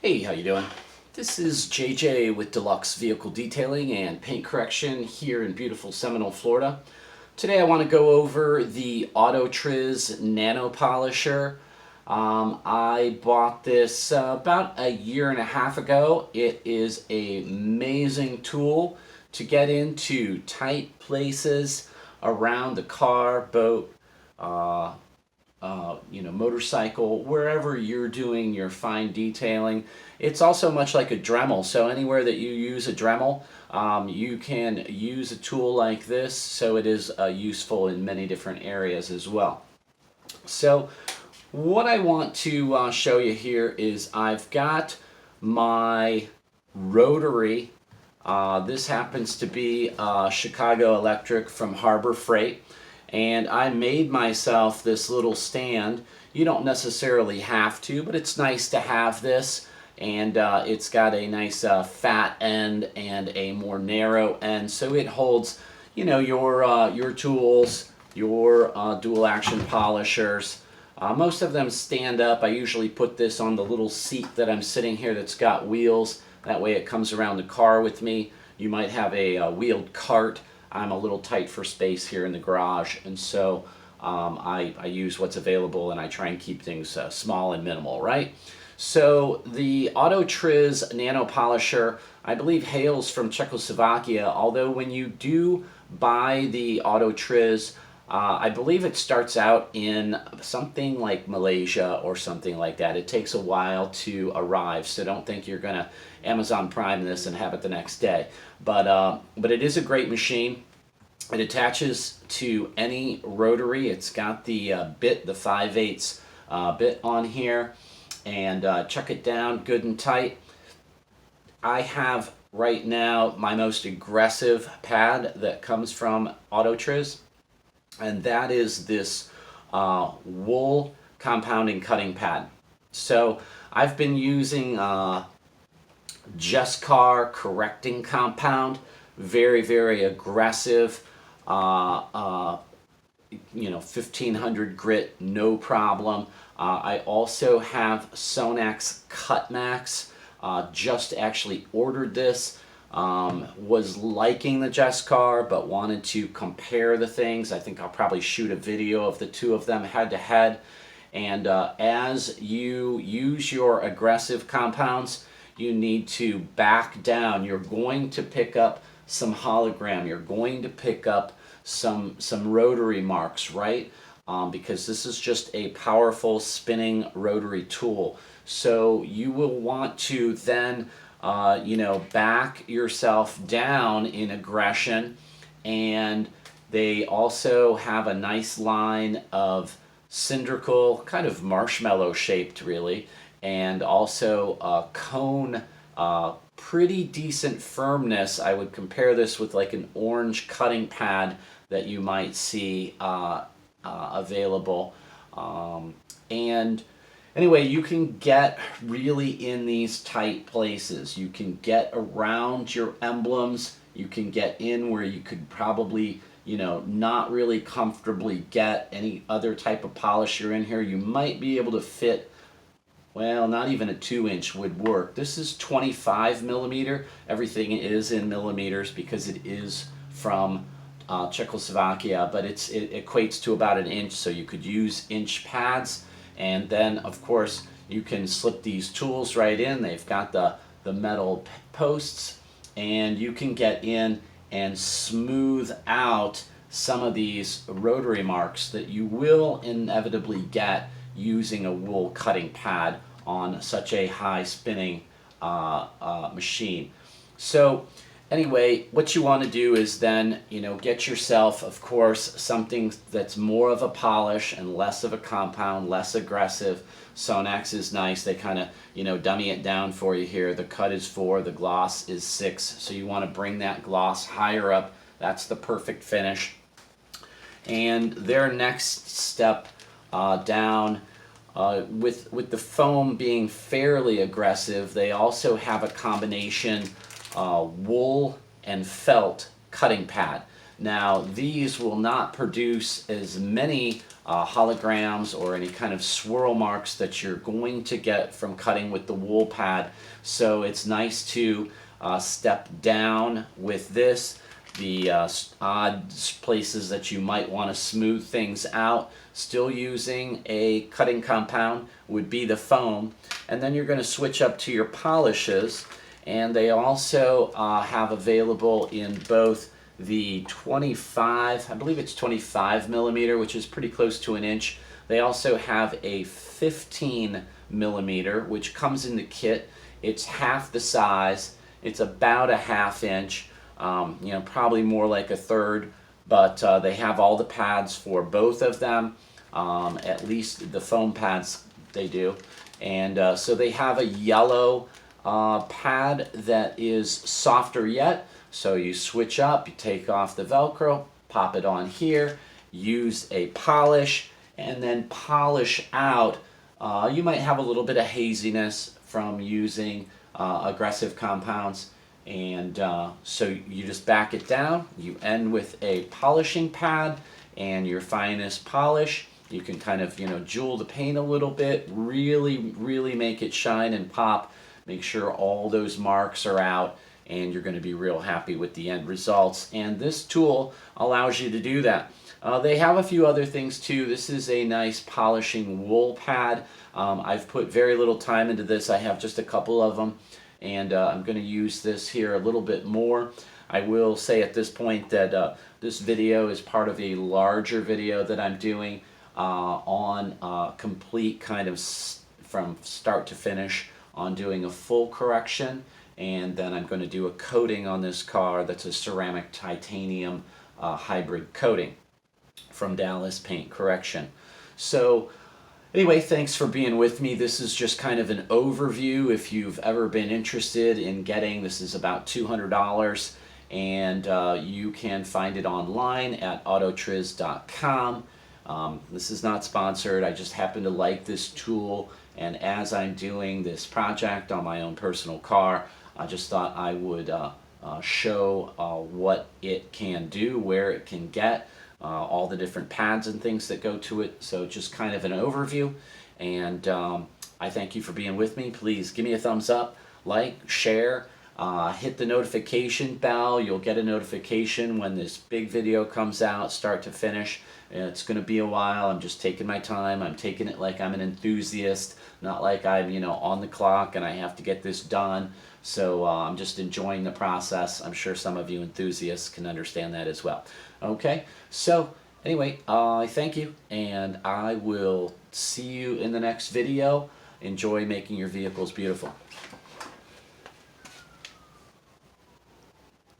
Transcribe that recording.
Hey, how you doing? This is JJ with Deluxe Vehicle Detailing and Paint Correction here in beautiful Seminole, Florida. Today I want to go over the Autotriz Nano Polisher. I bought this about a year and a half ago. It is an amazing tool to get into tight places around the car, boat, motorcycle, wherever you're doing your fine detailing. It's also much like a Dremel, so anywhere that you use a Dremel, you can use a tool like this, so it is useful in many different areas as well. So what I want to show you here is I've got my rotary. This happens to be Chicago Electric from Harbor Freight. And I made myself this little stand. You don't necessarily have to, but it's nice to have this. And it's got a nice fat end and a more narrow end, so it holds, your tools, your dual action polishers. Most of them stand up. I usually put this on the little seat that I'm sitting here that's got wheels. That way it comes around the car with me. You might have a wheeled cart. I'm a little tight for space here in the garage, and so I use what's available, and I try and keep things small and minimal, right? So the Autotriz Nano Polisher, I believe, hails from Czechoslovakia, although when you do buy the Autotriz, I believe it starts out in something like Malaysia or something like that. It takes a while to arrive, so don't think you're going to Amazon Prime this and have it the next day. But it is a great machine. It attaches to any rotary. It's got the bit, the 5/8 bit on here, and chuck it down good and tight. I have right now my most aggressive pad that comes from Autotriz, and that is this wool compounding cutting pad. So I've been using Just Car correcting compound, very, very aggressive, 1500 grit, no problem. I also have Sonax Cut Max, just actually ordered this, was liking the Just Car but wanted to compare the things. I think I'll probably shoot a video of the two of them head to head. And as you use your aggressive compounds, you need to back down. You're going to pick up some hologram. You're going to pick up some rotary marks, right? Because this is just a powerful spinning rotary tool. So you will want to then, back yourself down in aggression. And they also have a nice line of cylindrical, kind of marshmallow shaped really, and also a cone, pretty decent firmness. I would compare this with like an orange cutting pad that you might see available. And anyway, you can get really in these tight places. You can get around your emblems. You can get in where you could probably, not really comfortably get any other type of polisher in here. You might be able to fit, well, not even a 2-inch would work. This is 25 millimeter. Everything is in millimeters because it is from Czechoslovakia, but it equates to about an inch, so you could use inch pads. And then, of course, you can slip these tools right in. They've got the metal posts, and you can get in and smooth out some of these rotary marks that you will inevitably get using a wool cutting pad on such a high spinning machine. So anyway, what you want to do is then, get yourself, of course, something that's more of a polish and less of a compound, less aggressive. Sonax is nice. They kind of, dummy it down for you here. The cut is 4, the gloss is 6. So you want to bring that gloss higher up. That's the perfect finish. And their next step down, with the foam being fairly aggressive, they also have a combination wool and felt cutting pad. Now these will not produce as many holograms or any kind of swirl marks that you're going to get from cutting with the wool pad. So it's nice to step down with this. The odd places that you might want to smooth things out, still using a cutting compound, would be the foam. And then you're going to switch up to your polishes, and they also have available in both the 25, I believe it's 25 millimeter, which is pretty close to an inch. They also have a 15 millimeter, which comes in the kit. It's half the size. It's about a ½ inch. You know, probably more like a third, but they have all the pads for both of them, at least the foam pads they do. And so they have a yellow pad that is softer yet. So you switch up, you take off the Velcro, pop it on here, use a polish, and then polish out. You might have a little bit of haziness from using aggressive compounds. And so you just back it down, you end with a polishing pad and your finest polish. You can kind of, you know, jewel the paint a little bit, really make it shine and pop. Make sure all those marks are out, and you're going to be real happy with the end results. And this tool allows you to do that. They have a few other things too. This is a nice polishing wool pad. I've put very little time into this. I have just a couple of them. And I'm going to use this here a little bit more. I will say at this point that this video is part of a larger video that I'm doing on complete kind of from start to finish on doing a full correction, and then I'm going to do a coating on this car that's a ceramic titanium hybrid coating from Dallas Paint Correction. So anyway, thanks for being with me. This is just kind of an overview. If you've ever been interested in getting, this is about $200, and you can find it online at autotriz.com. This is not sponsored. I just happen to like this tool, and as I'm doing this project on my own personal car, I just thought I would show what it can do, where it can get. All the different pads and things that go to it. So just kind of an overview, and I thank you for being with me. Please give me a thumbs up, like, share, hit the notification bell. You'll get a notification when this big video comes out, start to finish. It's going to be a while. I'm just taking my time. I'm taking it like I'm an enthusiast, not like I'm, you know, on the clock and I have to get this done. So I'm just enjoying the process. I'm sure some of you enthusiasts can understand that as well. Okay, so anyway, I thank you, and I will see you in the next video. Enjoy making your vehicles beautiful.